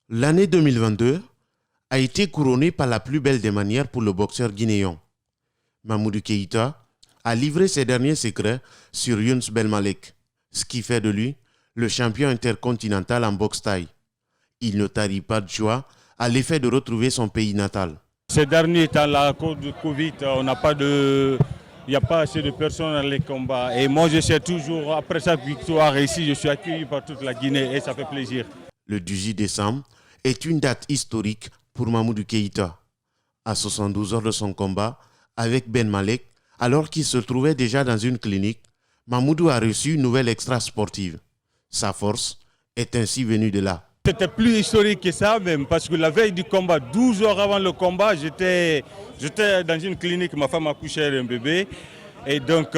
L'année 2022 a été couronnée par la plus belle des manières pour le boxeur guinéen. Mamoudou Keïta a livré ses derniers secrets sur Younes Belmalek, ce qui fait de lui le champion intercontinental en boxe thaï. Il ne tarit pas de joie à l'effet de retrouver son pays natal. Ces derniers temps, à cause du Covid, il n'y a pas assez de personnes dans les combats. Et moi, je sais toujours, après chaque victoire ici, je suis accueilli par toute la Guinée et ça fait plaisir. Le 18 décembre est une date historique pour Mamoudou Keïta. À 72 heures de son combat avec Ben Malek, alors qu'il se trouvait déjà dans une clinique, Mamoudou a reçu une nouvelle extra sportive. Sa force est ainsi venue de là. C'était plus historique que ça même, parce que la veille du combat, 12 heures avant le combat, j'étais dans une clinique, ma femme accouchait un bébé. Et donc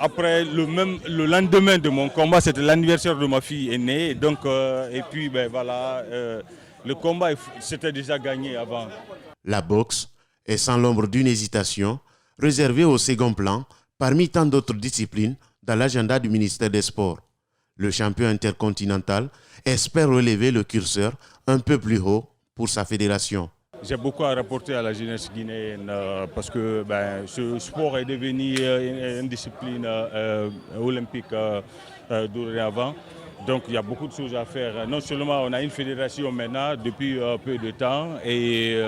après le lendemain de mon combat, c'était l'anniversaire de ma fille aînée. Et puis le combat c'était déjà gagné avant. La boxe est sans l'ombre d'une hésitation, réservée au second plan parmi tant d'autres disciplines dans l'agenda du ministère des Sports. Le champion intercontinental espère relever le curseur un peu plus haut pour sa fédération. J'ai beaucoup à rapporter à la jeunesse guinéenne parce que ce sport est devenu une discipline olympique dorénavant. Donc il y a beaucoup de choses à faire. Non seulement on a une fédération maintenant depuis peu de temps et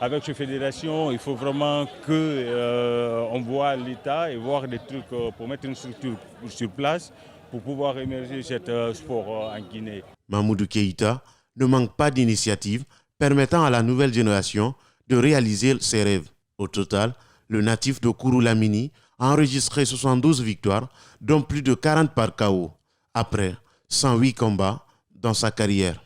avec cette fédération, il faut vraiment qu'on voit l'État et voir des trucs pour mettre une structure sur place pour pouvoir émerger ce sport en Guinée. Mamoudou Keïta ne manque pas d'initiatives permettant à la nouvelle génération de réaliser ses rêves. Au total, le natif de Kourou-Lamini a enregistré 72 victoires, dont plus de 40 par KO, après 108 combats dans sa carrière.